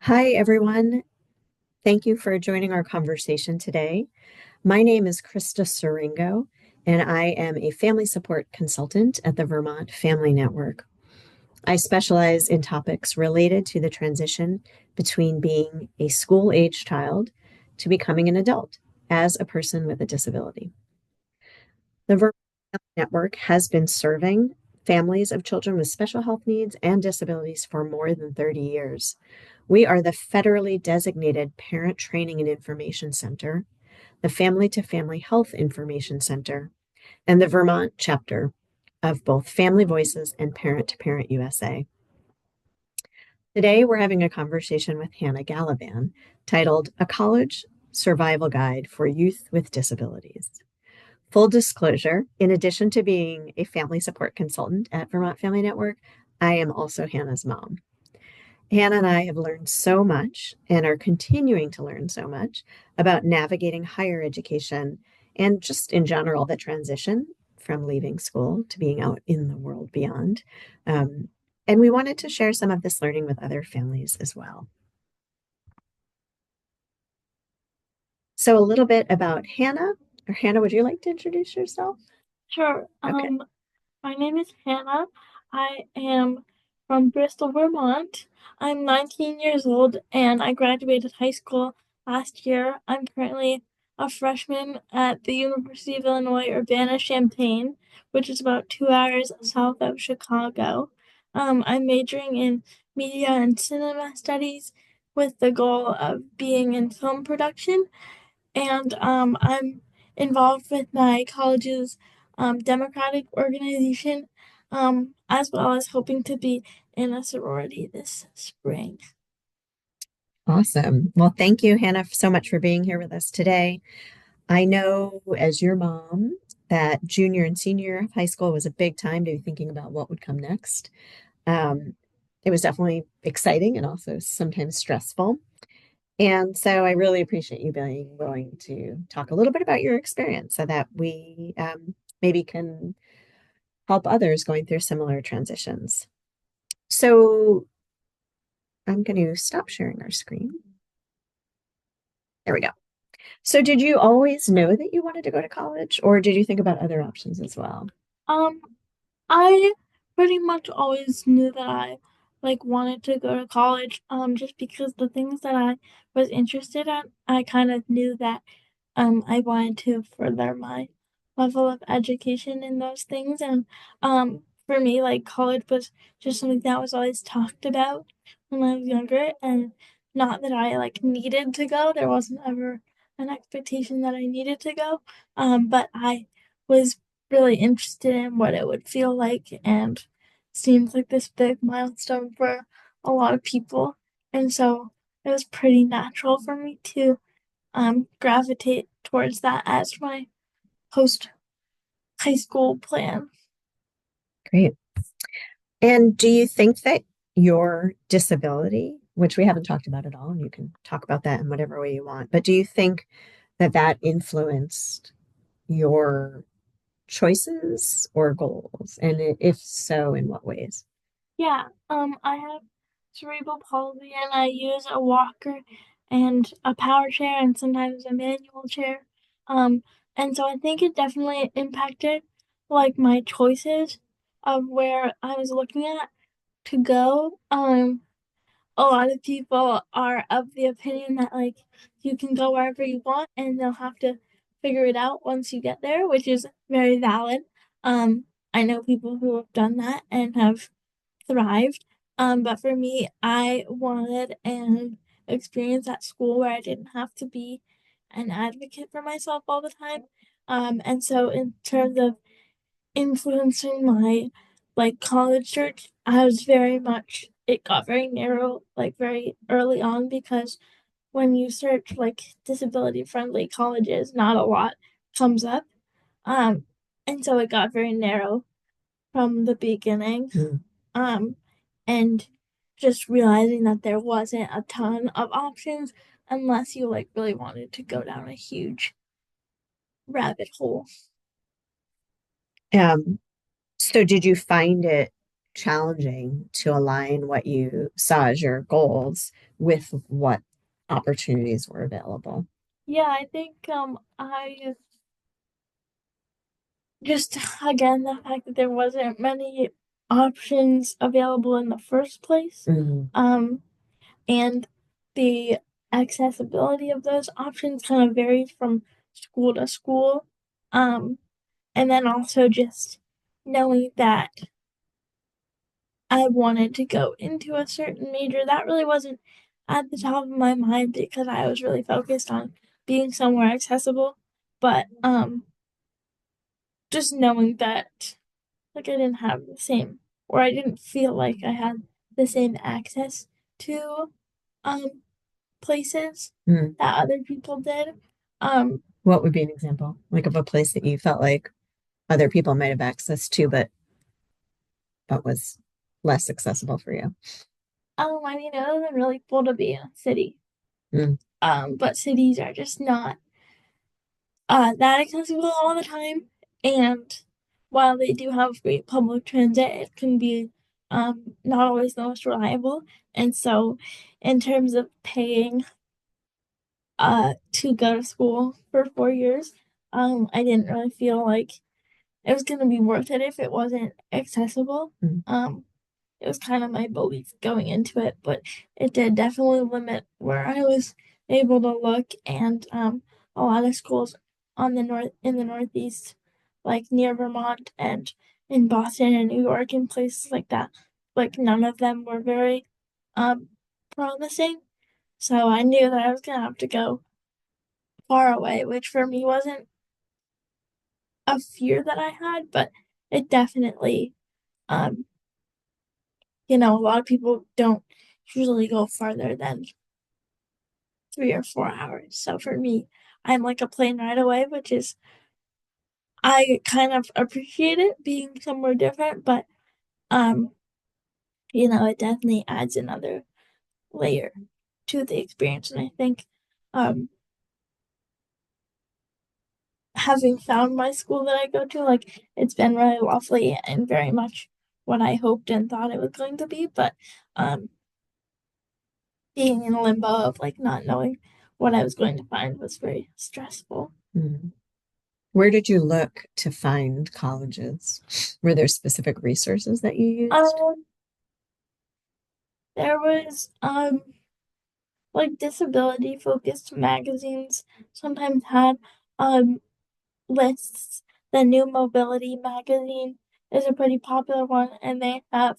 Hi, everyone. Thank you for joining our conversation today. My name is Krista Siringo, and I am a family support consultant at the Vermont Family Network. I specialize in topics related to the transition between being a school age child to becoming an adult as a person with a disability. The Vermont Family Network has been serving families of children with special health needs and disabilities for more than 30 years. We are the federally designated Parent Training and Information Center, the Family to Family Health Information Center, and the Vermont chapter of both Family Voices and Parent to Parent USA. Today, we're having a conversation with Hannah Gallivan titled A College Survival Guide for Youth with Disabilities. Full disclosure, in addition to being a family support consultant at Vermont Family Network, I am also Hannah's mom. Hannah and I have learned so much and are continuing to learn so much about navigating higher education and just in general the transition from leaving school to being out in the world beyond. Um, and we wanted to share some of this learning with other families as well. So, a little bit about Hannah. Or Hannah, would you like to introduce yourself? Sure. Okay. My name is Hannah. I am from Bristol, Vermont. I'm 19 years old and I graduated high school last year. I'm currently a freshman at the University of Illinois Urbana-Champaign, which is about 2 hours south of Chicago. I'm majoring in media and cinema studies with the goal of being in film production and I'm involved with my college's democratic organization, as well as hoping to be in a sorority this spring. Awesome. Well, thank you, Hannah, so much for being here with us today. I know as your mom that junior and senior year of high school was a big time to be thinking about what would come next. Um, it was definitely exciting and also sometimes stressful. And so I really appreciate you being willing to talk a little bit about your experience so that we maybe can help others going through similar transitions. So I'm going to stop sharing our screen. There we go. So did you always know that you wanted to go to college, or did you think about other options as well? Um, I pretty much always knew that I wanted to go to college, just because the things that I was interested in, I kind of knew that I wanted to further my level of education in those things. And for me, like college was just something that was always talked about when I was younger, and not that I like needed to go. There wasn't ever an expectation that I needed to go. But I was really interested in what it would feel like, and seems like this big milestone for a lot of people. And so it was pretty natural for me to gravitate towards that as my post high school plan. Great. And do you think that your disability, which we haven't talked about at all, and you can talk about that in whatever way you want, but do you think that that influenced your choices or goals? And if so, in what ways? Yeah, I have cerebral palsy and I use a walker and a power chair and sometimes a manual chair. Um, and so I think it definitely impacted like my choices of where I was looking at to go. A lot of people are of the opinion that like you can go wherever you want and they'll have to figure it out once you get there, which is very valid. I know people who have done that and have thrived. But for me, I wanted an experience at school where I didn't have to be an advocate for myself all the time. And so in terms of influencing my like college search, I was very much it got very narrow like very early on because when you search like disability friendly colleges, not a lot comes up. Um, and so it got very narrow from the beginning. Mm. Um, and just realizing that there wasn't a ton of options unless you like really wanted to go down a huge rabbit hole. Um, so did you find it challenging to align what you saw as your goals with what opportunities were available. Yeah, I think I just again the fact that there wasn't many options available in the first place. Mhm. Um and the accessibility of those options kind of varies from school to school. Um and then also just knowing that I wanted to go into a certain major that really wasn't at the top of my mind because I was really focused on being somewhere accessible. But just knowing that like I didn't have the same or I didn't feel like I had the same access to um places Mm. that other people did. Um What would be an example, like of a place that you felt like other people might have access to, but was less accessible for you? I mean it would have been really cool to be in a city. Mm. But cities are just not that accessible all the time. And while they do have great public transit, it can be not always the most reliable. And so in terms of paying to go to school for 4 years, I didn't really feel like it was gonna be worth it if it wasn't accessible. Mm. It was kind of my belief going into it, but it did definitely limit where I was able to look. And a lot of schools on the north in the Northeast, like near Vermont and in Boston and New York and places like that, like none of them were very um promising. So I knew that I was gonna have to go far away, which for me wasn't a fear that I had, but it definitely um a lot of people don't usually go farther than 3 or 4 hours. So for me, I'm like a plane ride away, which is I kind of appreciate it being somewhere different, but um, it definitely adds another layer to the experience. And I think um having found my school that I go to, like it's been really lovely and very much what I hoped and thought it was going to be. But um being in limbo of like not knowing what I was going to find was very stressful. Mm. Where did you look to find colleges? Were there specific resources that you used? Um, there was like disability focused magazines sometimes had um lists. The New Mobility magazine is a pretty popular one, and they have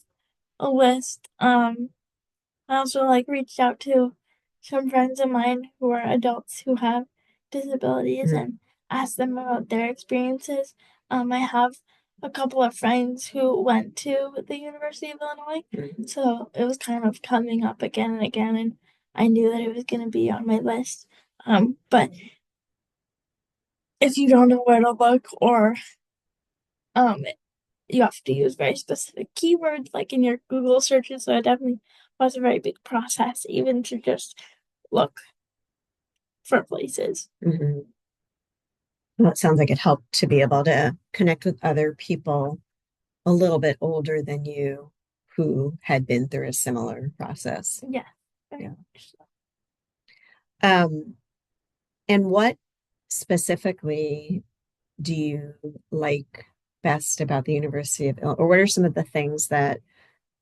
a list. I also like reached out to some friends of mine who are adults who have disabilities Mm. and asked them about their experiences. I have a couple of friends who went to the University of Illinois, Mm. so it was kind of coming up again and again, and I knew that it was going to be on my list. But if you don't know where to look, or um, you have to use very specific keywords like in your Google searches, so it definitely was a very big process, even to just look for places. Mhm. Well, it sounds like it helped to be able to connect with other people a little bit older than you who had been through a similar process. Yeah, very Yeah. much so. Um, and what specifically do you like best about the University of Illinois, or what are some of the things that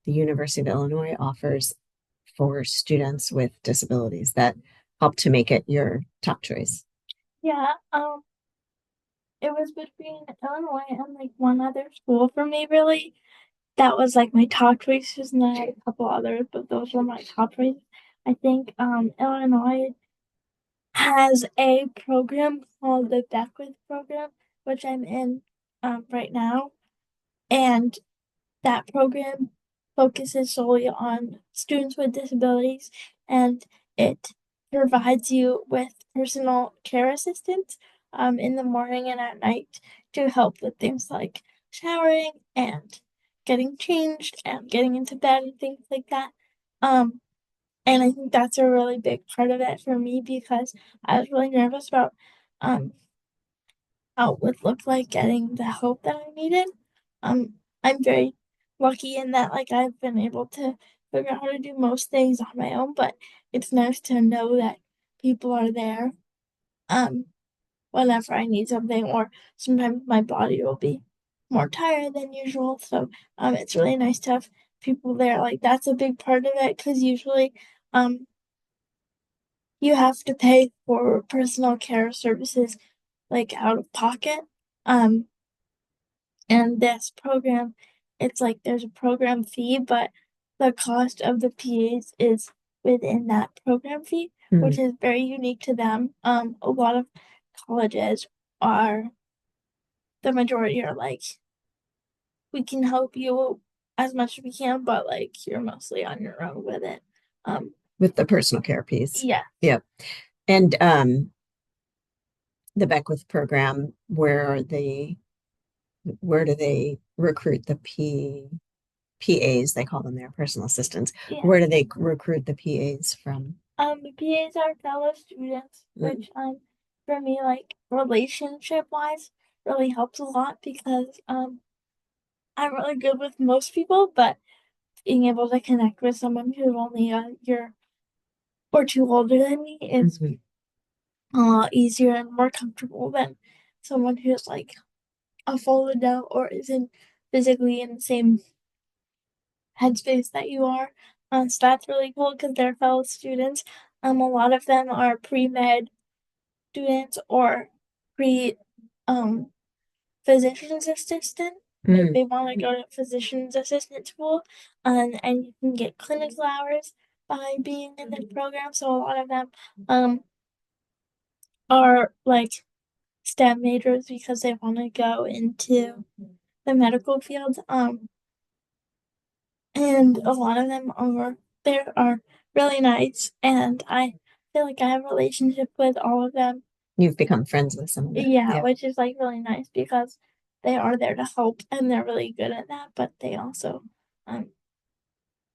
the University of Illinois offers for students with disabilities that help to make it your top choice? Yeah, it was between Illinois and like one other school for me, really. That was like my top choices, and then I had a couple others, but those were my top choices. I think Illinois has a program called the Beckwith program, which I'm in right now. And that program focuses solely on students with disabilities, and it provides you with personal care assistance in the morning and at night to help with things like showering and getting changed and getting into bed and things like that. Um, and I think that's a really big part of it for me because I was really nervous about um, how it would look like getting the help that I needed. I'm very lucky in that like I've been able to figure out how to do most things on my own, but it's nice to know that people are there um whenever I need something, or sometimes my body will be more tired than usual. So it's really nice to have people there. Like that's a big part of it because usually um you have to pay for personal care services like out of pocket. Um and this program, it's like there's a program fee, but the cost of the PAs is within that program fee, which Mm. is very unique to them. A lot of colleges are the majority are like, we can help you as much as we can, but like you're mostly on your own with it. Um, With the personal care piece. yeah, Yep. And the Beckwith program, where do they recruit the PAs? They call them their personal assistants. yeah. Where do they recruit the PAs from? The PAs are fellow students, Mm. which for me, like relationship wise, really helps a lot because I'm really good with most people, but being able to connect with someone who's only a year or two older than me is Mhm. a lot easier and more comfortable than someone who's like a full adult or isn't physically in the same headspace that you are. So that's really cool because they're fellow students. A lot of them are pre-med students or pre um physician's assistant. Like Mm. they want to go to physician's assistant school, and you can get clinical hours by being in this program. So a lot of them um are like STEM majors because they want to go into the medical field. And a lot of them are really nice, and I feel like I have a relationship with all of them. You've become friends with some of them. Yeah, Yeah. which is like really nice because they are there to help and they're really good at that, but they also um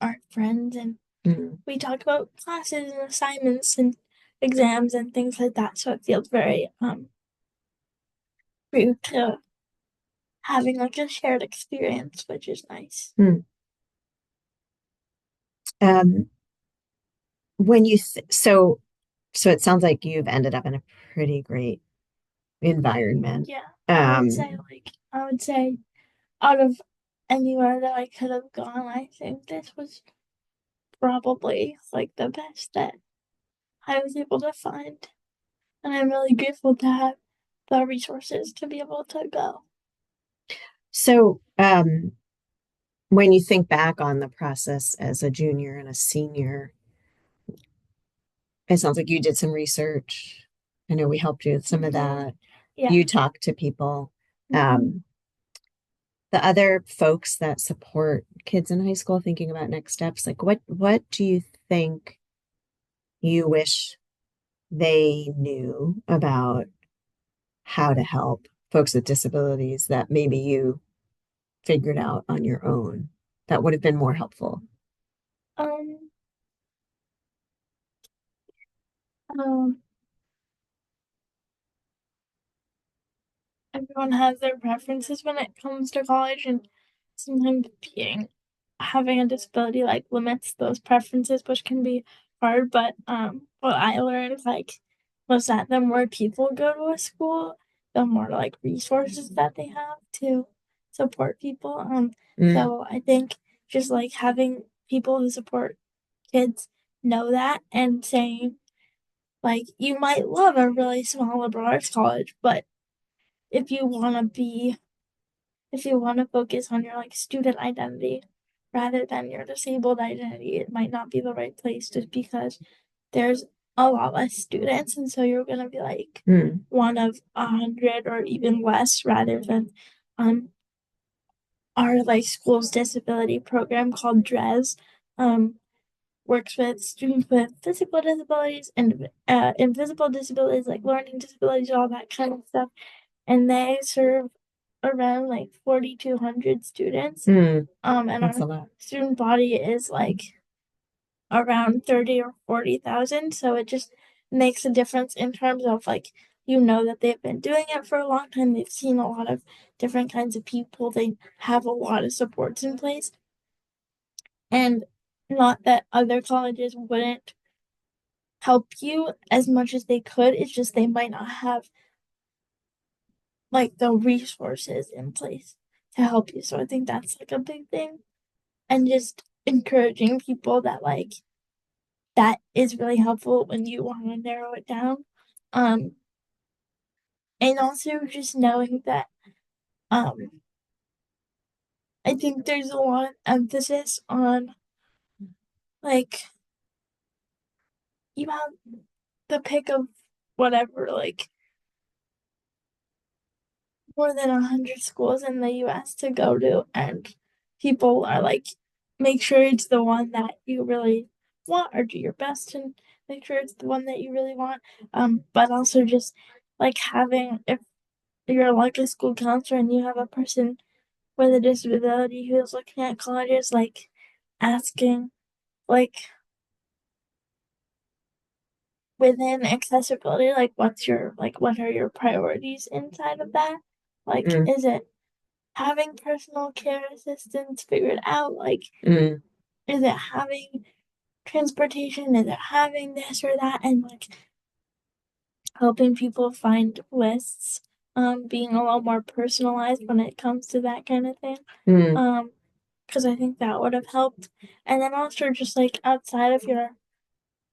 are friends, and Mm. we talk about classes and assignments and exams and things like that. So it feels very true to having like a shared experience, which is nice. Mm. Um, when you so it sounds like you've ended up in a pretty great environment. Yeah, Um, I would say out of anywhere that I could have gone, I think this was probably like the best that I was able to find. And I'm really grateful to have the resources to be able to go. so when you think back on the process as a junior and a senior, it sounds like you did some research. I know we helped you with some of Mm-hmm. that. Yeah. You talked to people. Mm-hmm. Um, the other folks that support kids in high school thinking about next steps, like what do you think you wish they knew about how to help folks with disabilities that maybe you figured out on your own that would have been more helpful? Um, um, Everyone has their preferences when it comes to college, and sometimes being having a disability like limits those preferences, which can be hard. But what I learned was that the more people go to a school, the more like resources that they have to support people. Mm. So I think just like having people who support kids know that and saying like you might love a really small liberal arts college, but if you want to be if you want to focus on your like student identity rather than your disabled identity, it might not be the right place just because there's a lot less students, and so you're gonna be like Mm. one of 100 or even less rather than um our like school's disability program called DRES works with students with physical disabilities and invisible disabilities like learning disabilities, all that kind of stuff, and they serve around like 4,200 students. Mm. And That's our a lot. student body is like around 30 or 40,000. So it just makes a difference in terms of like you know that they've been doing it for a long time. They've seen a lot of different kinds of people. They have a lot of supports in place. And not that other colleges wouldn't help you as much as they could. It's just they might not have like the resources in place to help you. So I think that's like a big thing. And just encouraging people that like that is really helpful when you want to narrow it down. Um, and also just knowing that um I think there's a lot of emphasis on like you have the pick of whatever, like more than 100 schools in the US to go to, and people are like, make sure it's the one that you really want, or do your best and make sure it's the one that you really want. But also just like having, if you're like a school counselor and you have a person with a disability who's looking at colleges, like asking, like within accessibility, like what are your priorities inside of that? Like, Mm, is it having personal care assistance figured out? Like, mm, is it having transportation? Is it having this or that? And like helping people find lists, being a little more personalized when it comes to that kind of thing. mm, Um, because I think that would have helped. And then also just like outside of your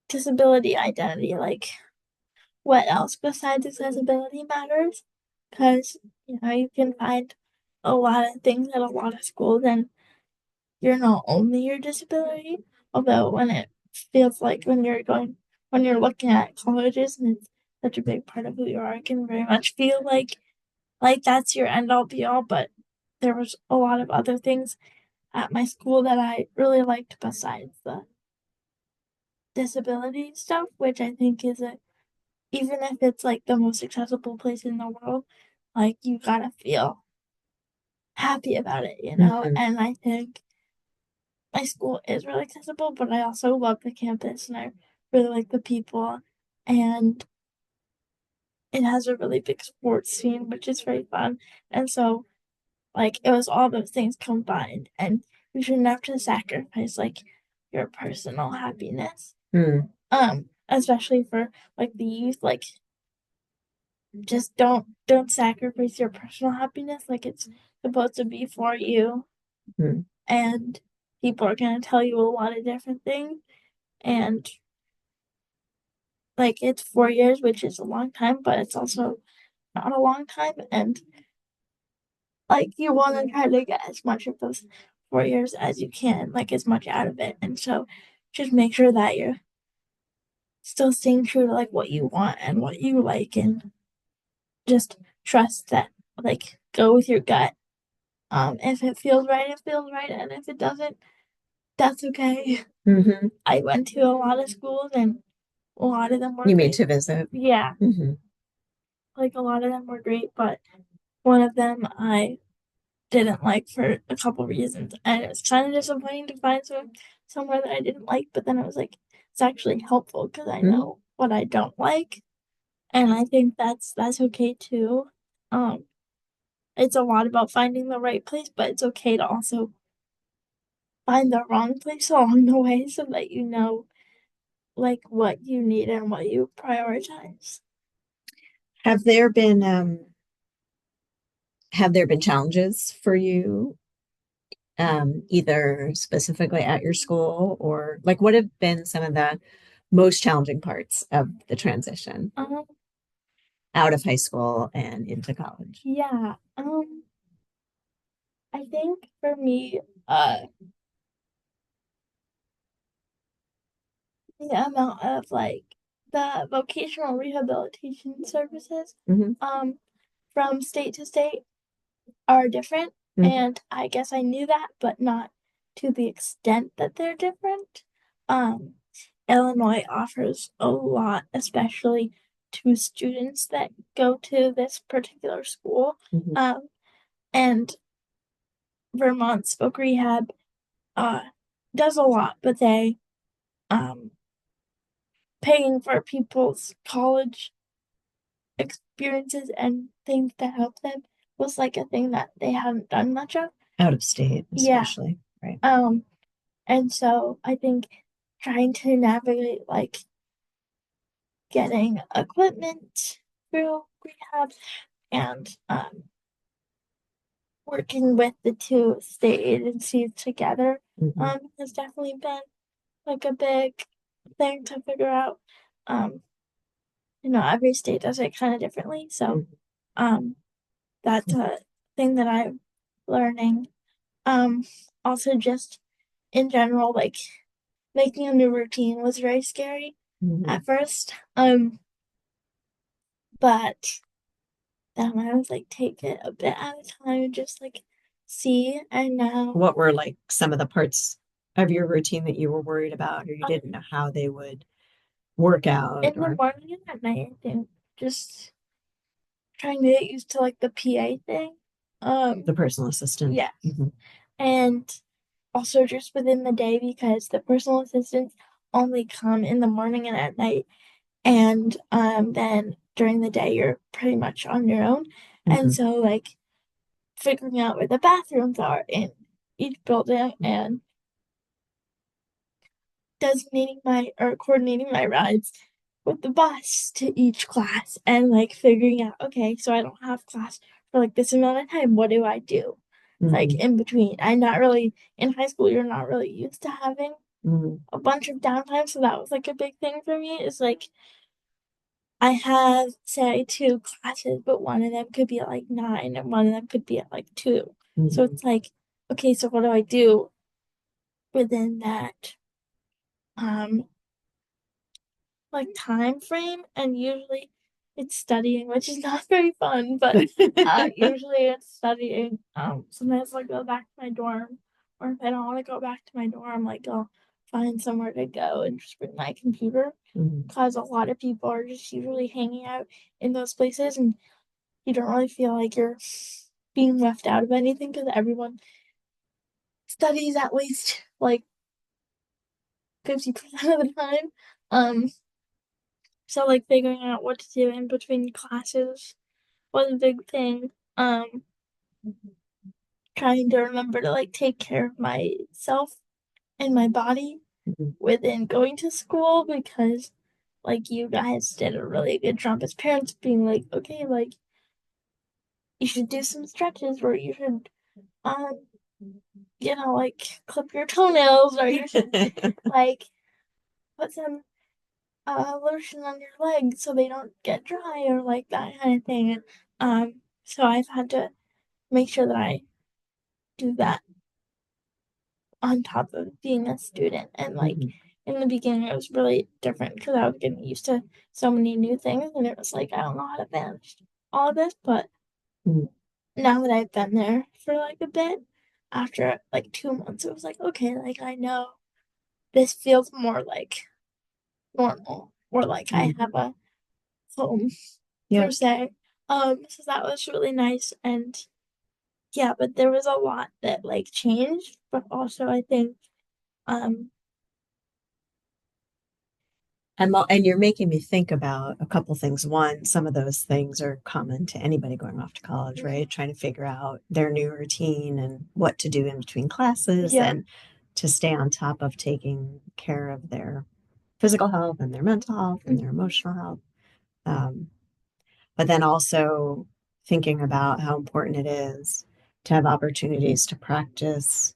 disability identity, like what else besides accessibility matters? Because you can find a lot of things at a lot of schools, and you're not only your disability. Although when it feels like when you're looking at colleges and it's such a big part of who you are, it can very much feel like that's your end all be all. But there was a lot of other things at my school that I really liked besides the disability stuff, which I think is a even if it's like the most accessible place in the world, like you gotta feel happy about it, you know? mm, And I think my school is really accessible, but I also love the campus and I really like the people. And it has a really big sports scene, which is very fun. And so, like, it was all those things combined. And you shouldn't have to sacrifice, like, your personal happiness. mm, Especially for like the youth, like just don't sacrifice your personal happiness like it's supposed to be for you. mm, And people are going to tell you a lot of different things, and like it's 4 years, which is a long time, but it's also not a long time. And like you want to try to get as much of those 4 years as you can, like as much out of it. And so just make sure that you're still staying true to like what you want and what you like, and just trust that, like go with your gut. If it feels right, it feels right, and if it doesn't, that's okay. hmm. I went to a lot of schools, and a lot of them were You mean great. to visit? Yeah, Hmm. like a lot of them were great, but one of them I didn't like for a couple reasons, and it was kind of disappointing to find somewhere that I didn't like. But then I was like, it's actually helpful because I Mm, know what I don't like, and I think that's okay too. Um, it's a lot about finding the right place, but it's okay to also find the wrong place along the way so that you know like what you need and what you prioritize. Have there been challenges for you, either specifically at your school, or like what have been some of the most challenging parts of the transition Um, out of high school and into college? yeah. I think for me, the amount of like the vocational rehabilitation services, Hmm. um, from state to state are different. Hmm. And I guess I knew that, but not to the extent that they're different. Um, Illinois offers a lot, especially to students that go to this particular school. Hmm. Um, and Vermont Spoke Rehab uh, does a lot, but they um, paying for people's college experiences and things to help them was like a thing that they hadn't done much of. Out of state, Yeah. especially, right? Um, and so I think trying to navigate like getting equipment through rehab and working with the two state agencies together Hmm. has definitely been like a big thing to figure out. Um, every state does it kind of differently. So Hmm. um that's a thing that I'm learning. Um, Also just in general, like making a new routine was very scary Hmm. at first. But then I was like take it a bit at a time and just like see and now What were like some of the parts of your routine that you were worried about, or you um, didn't know how they would work out, in the or morning and at night I think just trying to get used to like the PA thing. the personal assistant? Yeah. Hmm. And also just within the day because the personal assistants only come in the morning and at night. And then during the day you're pretty much on your own. And Hmm. so like figuring out where the bathrooms are in each building and designating my or coordinating my rides with the bus to each class and like figuring out, okay, so I don't have class for like this amount of time. What do I do? Like Hmm. in between. I'm not really in high school, you're not really used to having Hmm. a bunch of downtime. So that was like a big thing for me. Is like I have say two classes, but one of them could be at like 9 and one of them could be at like 2. So Hmm. it's like, okay, so what do I do within that um like time frame? And usually it's studying, which is not very fun, but usually it's studying. Sometimes I'll go back to my dorm, or if I don't want to go back to my dorm, like I'll find somewhere to go and just bring my computer. Hmm. Because a lot of people are just usually hanging out in those places, and you don't really feel like you're being left out of anything because everyone studies at least like 50% of the time. Um, so like figuring out what to do in between classes was a big thing. Trying to remember to like take care of myself and my body Hmm. within going to school because like you guys did a really good job as parents being like, okay, like you should do some stretches or you should um like clip your toenails or you should like put some lotion on your legs so they don't get dry or like that kind of thing. And so I've had to make sure that I do that on top of being a student. And like Hmm. in the beginning, it was really different because I was getting used to so many new things, and it was like I don't know how to manage all of this. But Hmm. now that I've been there for like a bit, after like 2 months, it was like okay, like I know this feels more like normal, or like I Hmm. have a home Yeah. per se. So that was really nice, and yeah, but there was a lot that like changed, but also I think um And you're making me think about a couple things. One, some of those things are common to anybody going off to college, right? Trying to figure out their new routine and what to do in between classes yeah. and to stay on top of taking care of their physical health and their mental health and their Mhm. emotional health. Um, but then also thinking about how important it is to have opportunities to practice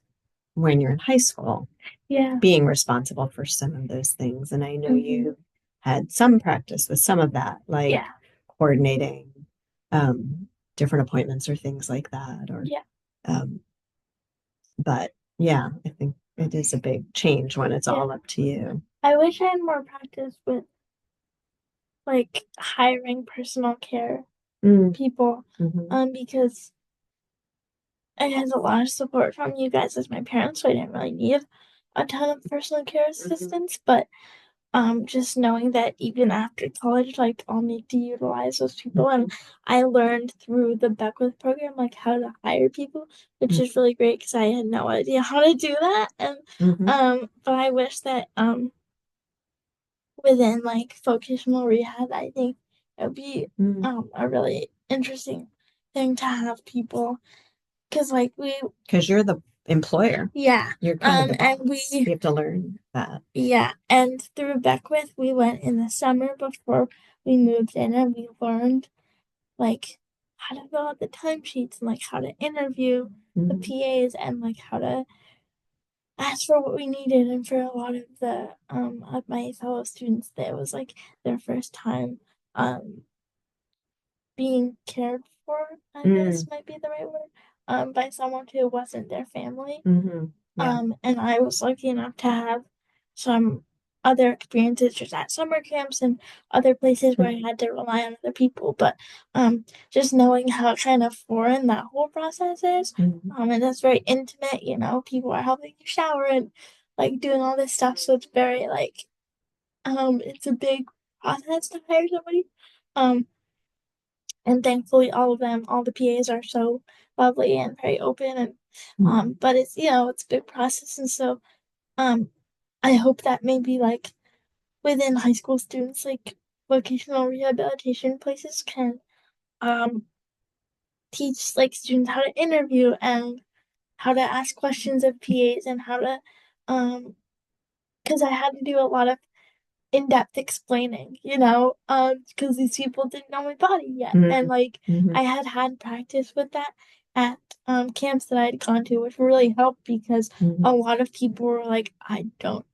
when you're in high school, Yeah. being responsible for some of those things. And I know Hmm. you had some practice with some of that, Yeah. like coordinating um, different appointments or things like that. Or, Yeah. um, but yeah, I think it is a big change when it's Yeah. all up to you. I wish I had more practice with like hiring personal care Mm. people. Hmm. Because I had a lot of support from you guys as my parents, so I didn't really need a ton of personal care assistance. But just knowing that even after college, like I'll need to utilize those people, and I learned through the Beckwith program like how to hire people, which is really great because I had no idea how to do that. And Hmm. but I wish that within like vocational rehab, I think it would be Mm. a really interesting thing to have people because like we Because you're the employer. yeah You're kind of the and boss. You have to learn that. and through Beckwith we went in the summer before we moved in and we learned like how to fill out the timesheets and like how to interview the Mhm. PAs and like how to ask for what we needed. And for a lot of the of my fellow students, that was like their first time um being cared for, I guess Mm. might be the right word, by someone who wasn't their family. Hmm. Yeah. And I was lucky enough to have some other experiences just at summer camps and other places where I Mhm. had to rely on other people. But just knowing how kind of foreign that whole process is, Mhm. and it's very intimate, people are helping you shower and like doing all this stuff. So it's very like, it's a big process to hire somebody. Um, and thankfully all the PAs are so lovely and very open and Mhm. but it's it's a big process and so um I hope that maybe like within high school students like vocational rehabilitation places can um teach like students how to interview and how to ask questions of PAs and how to because I had to do a lot of in-depth explaining, because these people didn't know my body yet. And Mhm. like Mhm. I had practice with that at camps that I had gone to, which really helped because Mhm. a lot of people were like, I don't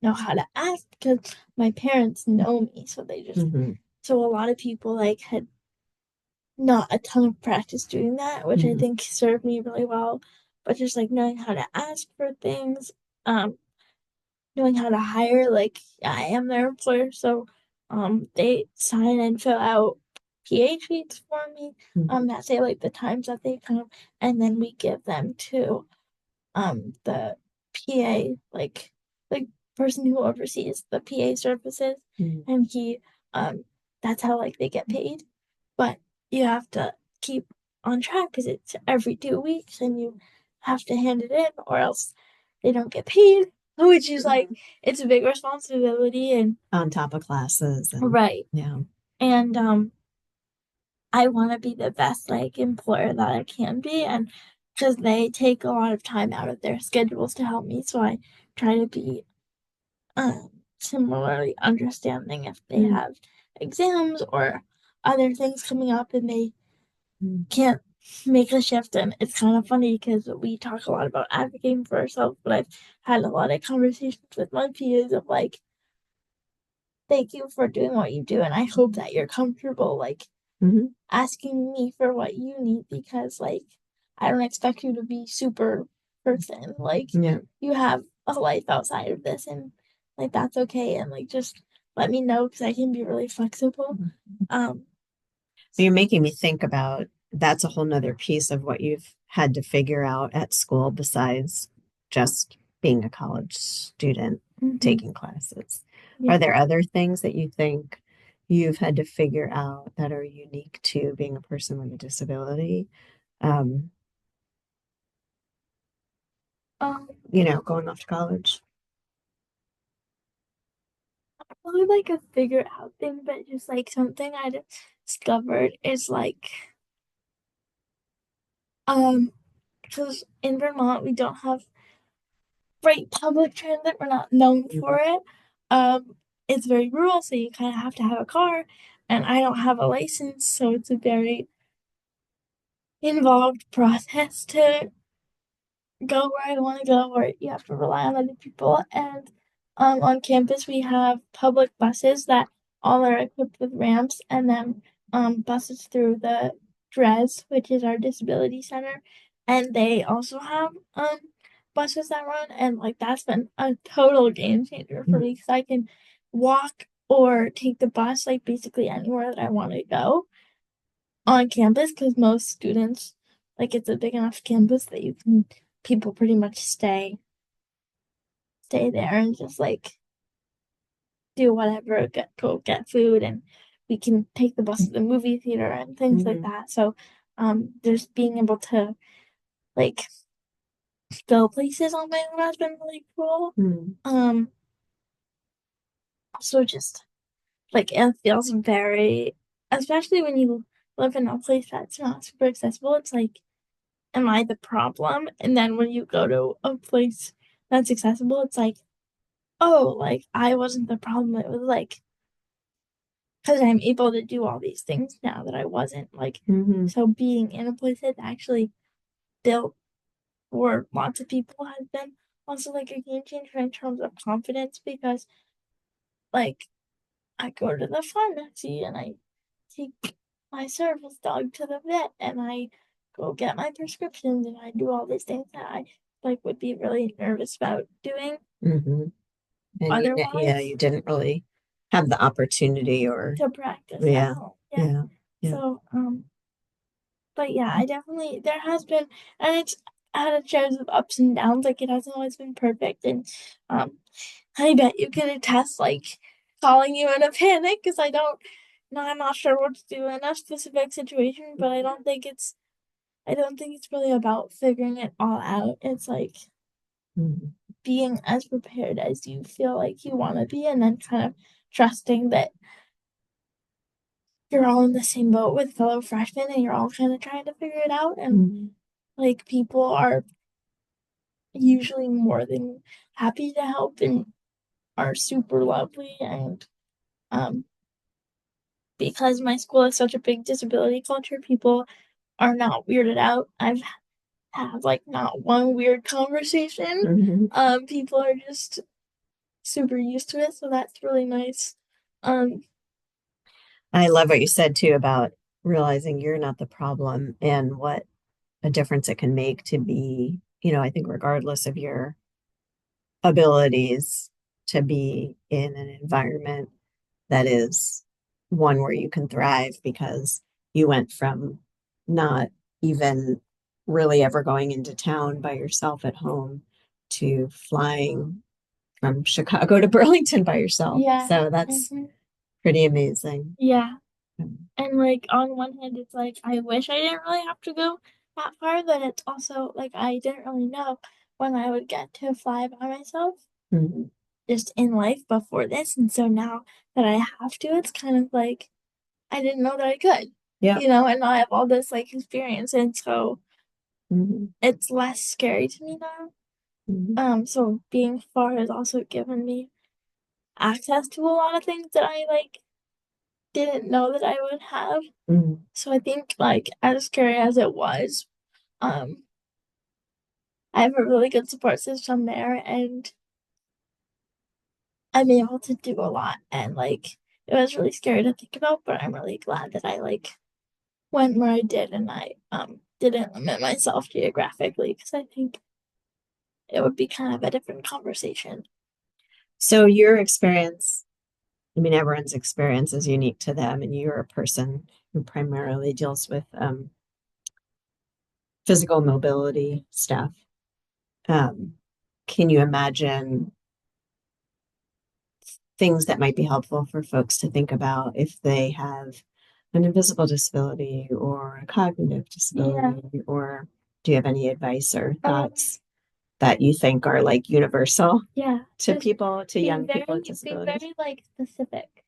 know how to ask because my parents know me. Mhm. So a lot of people like had not a ton of practice doing that, which I Mhm. think served me really well. But just like knowing how to ask for things, um, knowing how to hire, like I am their employer, so they sign and fill out PA sheets for me Mhm. that say like the times that they come and then we give them to the PA like person who oversees the PA services Mhm. and he that's how like they get paid. But you have to keep on track because it's every 2 weeks and you have to hand it in or else they don't get paid, which is like Mhm. it's a big responsibility and On top of classes and right. yeah. And I want to be the best like employer that I can be and because they take a lot of time out of their schedules to help me so I try to be similarly understanding if they Mm. have exams or other things coming up and they Mm. can't make a shift. And it's kind of funny because we talk a lot about advocating for ourselves, but I've had a lot of conversations with my peers of like, thank you for doing what you do. And I hope that you're comfortable like Mhm. asking me for what you need because like I don't expect you to be super person. Like Yeah. you have a life outside of this and like that's okay and like just let me know because I can be really flexible. Um So you're making me think about that's a whole nother piece of what you've had to figure out at school besides just being a college student mhm, taking classes. Are yeah. there other things that you think you've had to figure out that are unique to being a person with a disability? Um, Um going off to college. probably like a figure out thing, but just like something I discovered is like um because in Vermont we don't have great public transit. We're not known Mhm. for it. Um, it's very rural, so you kind of have to have a car, and I don't have a license, so it's a very involved process to go where I want to go, or you have to rely on other people. And on campus, we have public buses that all are equipped with ramps, and then buses through the DRES, which is our disability center, and they also have buses that run, and like that's been a total game changer for me Mhm. because I can walk or take the bus like basically anywhere that I want to go on campus because most students like it's a big enough campus that you can people pretty much stay there and just like do whatever, go get food and we can take the bus to the movie theater and things like Mhm. that. So just being able to like go places on my own has been really cool. Mhm. Um also just like it feels very especially when you live in a place that's not super accessible, it's like, am I the problem? And then when you go to a place that's accessible, it's like, oh, like I wasn't the problem. It was like, because I'm able to do all these things now that I wasn't. Like, Hmm. so being in a place that's actually built for lots of people has been also like a game changer in terms of confidence because, like, I go to the pharmacy and I take my service dog to the vet and I go get my prescriptions and I do all these things that I like would be really nervous about doing Hmm. And yeah, otherwise you didn't really have the opportunity or, to practice at yeah, home. Yeah. yeah, yeah. So, but yeah, I definitely there has been, and it's had its shares of ups and downs. Like it hasn't always been perfect, and um, I bet you can attest. Like calling you in a panic because I don't, no, I'm not sure what to do in a specific situation. But I don't think it's really about figuring it all out. It's like Mhm. being as prepared as you feel like you want to be, and then kind of trusting that you're all in the same boat with fellow freshmen, and you're all kind of trying to figure it out, and Mhm. like people are usually more than happy to help and are super lovely and um because my school is such a big disability culture, people are not weirded out. I've had like not one weird conversation. Mhm. People are just super used to it, so that's really nice. Um I love what you said too about realizing you're not the problem and what a difference it can make to be, I think regardless of your abilities, to be in an environment that is one where you can thrive because you went from not even really ever going into town by yourself at home to flying from Chicago to Burlington by yourself. yeah. So that's Mhm. pretty amazing. Yeah. Um, And like on one hand it's like I wish I didn't really have to go that far, but it's also like I didn't really know when I would get to fly by myself mhm. just in life before this. And so now that I have to, it's kind of like I didn't know that I could, Yeah. and now I have all this like experience. And so Mhm. it's less scary to me now. Mhm. So being far has also given me access to a lot of things that I like didn't know that I would have. Mhm. So I think like as scary as it was, um, I have a really good support system there and I'm able to do a lot. And like it was really scary to think about, but I'm really glad that I like went where I did and I didn't limit myself geographically because I think it would be kind of a different conversation. So your experience, I mean, everyone's experience is unique to them, and you're a person who primarily deals with physical mobility stuff. Um, can you imagine things that might be helpful for folks to think about if they have an invisible disability or a cognitive Yeah. disability? Or do you have any advice or Um, thoughts that you think are like universal yeah. to Just people, to young people with be disabilities? very like specific.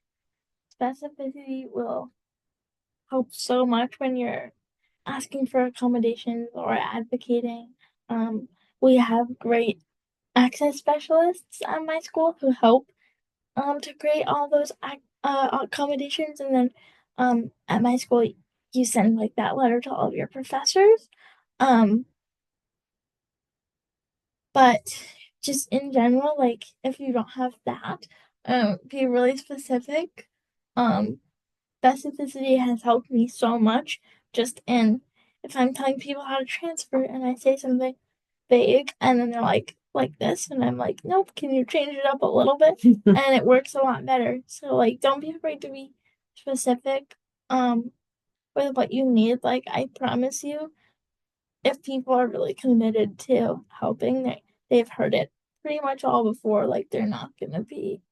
Specificity will help so much when you're asking for accommodations or advocating. Um, we have great access specialists at my school who help to create all those accommodations, and then at my school you send like that letter to all of your professors. Um, but just in general, like if you don't have that, be really specific. Um, Specificity has helped me so much just in if I'm telling people how to transfer and I say something vague and then they're like this and I'm like, nope, can you change it up a little bit? And it works a lot better. So like don't be afraid to be specific with what you need. Like I promise you, if people are really committed to helping, they've heard it pretty much all before. Like they're not gonna be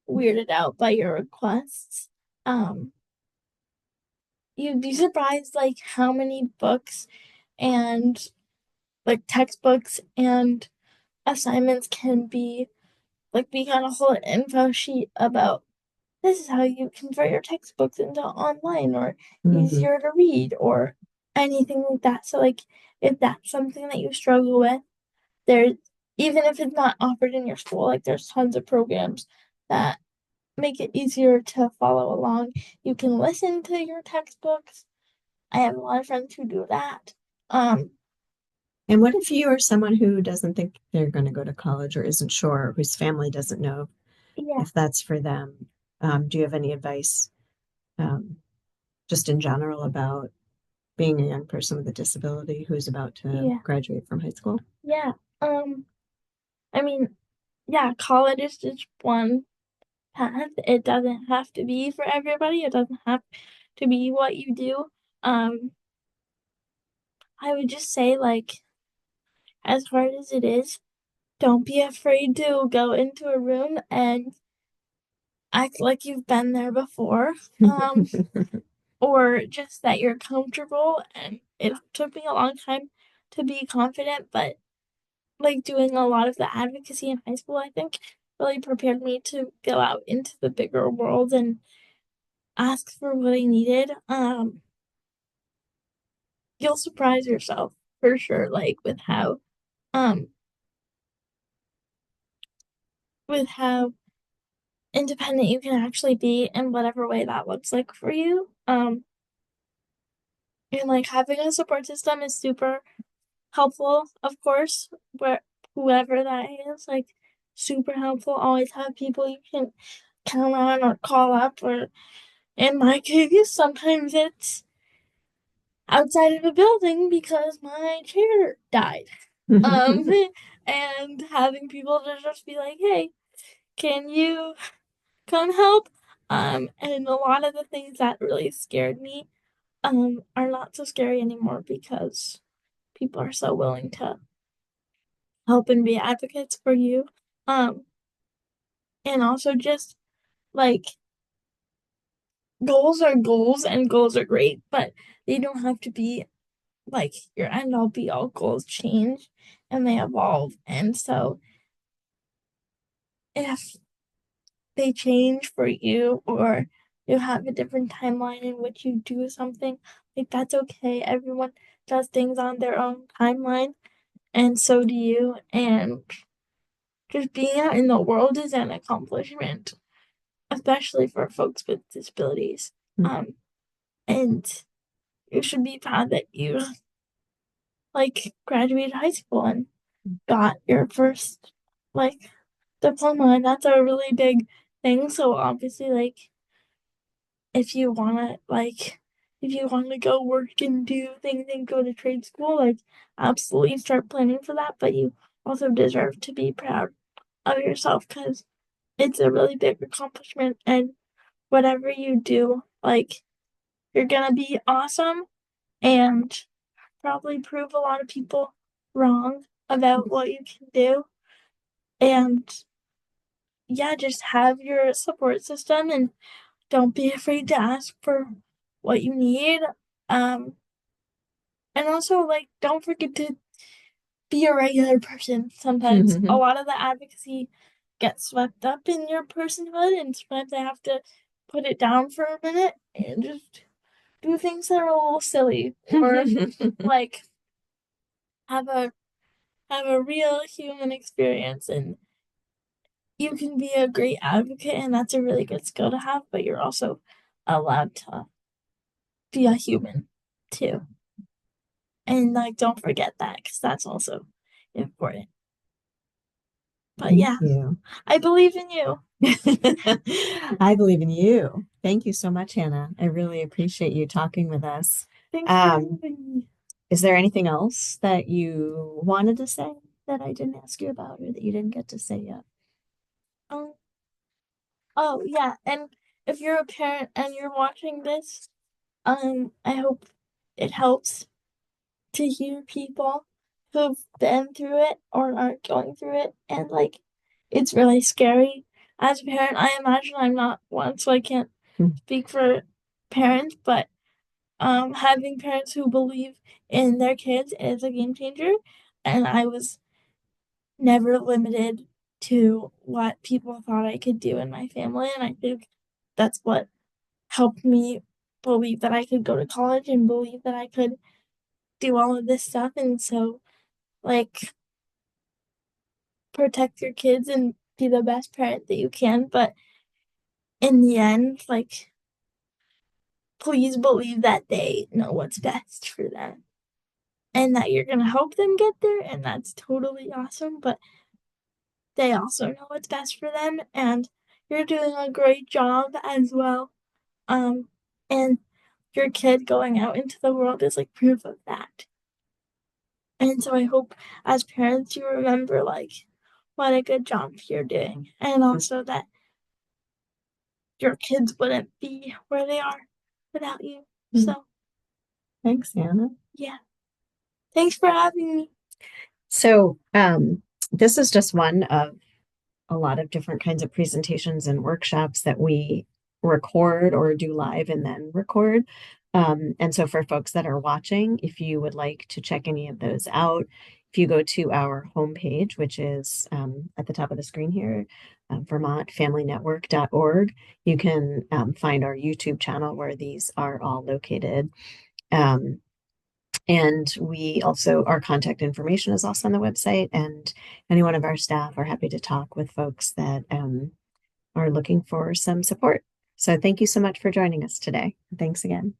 weirded out by your requests. Um You'd be surprised like how many books and like textbooks and assignments can be like we got a whole info sheet about this is how you convert your textbooks into online or Mhm. easier to read or anything like that. So like if that's something that you struggle with, there's even if it's not offered in your school, like there's tons of programs that make it easier to follow along. You can listen to your textbooks. I have a lot of friends who do that. Um, And what if you are someone who doesn't think they're going to go to college or isn't sure, or whose family doesn't know yeah, if that's for them? Do you have any advice, um, just in general, about being a young person with a disability who's about to yeah, graduate from high school? yeah. I mean, yeah, college is just one path. It doesn't have to be for everybody. It doesn't have to be what you do. Um, I would just say, like, as hard as it is, don't be afraid to go into a room and act like you've been there before. Or just that you're comfortable. And it took me a long time to be confident, but like doing a lot of the advocacy in high school, I think really prepared me to go out into the bigger world and ask for what I needed. You'll surprise yourself for sure, like um with how independent you can actually be in whatever way that looks like for you. And like having a support system is super helpful, of course, where whoever that is, like super helpful. Always have people you can count on or call up, or in my case, sometimes it's outside of a building because my chair died. Um, and having people to just be like, hey, can you come help? And a lot of the things that really scared me, are not so scary anymore because people are so willing to help and be advocates for you. Um, and also just like goals are goals and goals are great, but they don't have to be like your end all be all. Goals change and they evolve. And so if they change for you or you have a different timeline in which you do something, like that's okay. Everyone does things on their own timeline, and so do you. And just being out in the world is an accomplishment, especially for folks with disabilities. Um, and you should be proud that you like graduated high school and got your first like diploma, and that's a really big thing. So obviously, like if you wanna like if you want to go work and do things and go to trade school, like absolutely start planning for that. But you also deserve to be proud of yourself because it's a really big accomplishment. And whatever you do, like you're gonna be awesome and probably prove a lot of people wrong about what you can do. And yeah, just have your support system and don't be afraid to ask for what you need. Um, and also, like, don't forget to be a regular person. Sometimes a lot of the advocacy gets swept up in your personhood, and sometimes I have to put it down for a minute and just do things that are a little silly or like have a have a real human experience. And you can be a great advocate and that's a really good skill to have, but you're also allowed to be a human too. And like don't forget that because that's also important. But Thank yeah, you. I believe in you. I believe in you. Thank you so much, Hannah. I really appreciate you talking with us. Thanks for Um, having me. is there anything else that you wanted to say that I didn't ask you about or that you didn't get to say yet? um oh yeah, and if you're a parent and you're watching this, I hope it helps to hear people who've been through it or are going through it. And like it's really scary. As a parent, I imagine I'm not one, so I can't speak for parents, but having parents who believe in their kids is a game changer. And I was never limited to what people thought I could do in my family. And I think that's what helped me believe that I could go to college and believe that I could do all of this stuff. And so, like, protect your kids and be the best parent that you can. But in the end, like, please believe that they know what's best for them and that you're going to help them get there. And that's totally awesome. But they also know what's best for them. And you're doing a great job as well. Um, and your kid going out into the world is like proof of that. And so I hope as parents you remember like what a good job you're doing. And also that your kids wouldn't be where they are without you. Mm. So Thanks, Anna. yeah. Thanks for having me. So, this is just one of a lot of different kinds of presentations and workshops that we record or do live and then record. And so for folks that are watching, if you would like to check any of those out, if you go to our homepage, which is at the top of the screen here, vermontfamilynetwork.org, you can find our YouTube channel where these are all located. Um, and we also, our contact information is also on the website, and any one of our staff are happy to talk with folks that are looking for some support. So thank you so much for joining us today. Thanks again.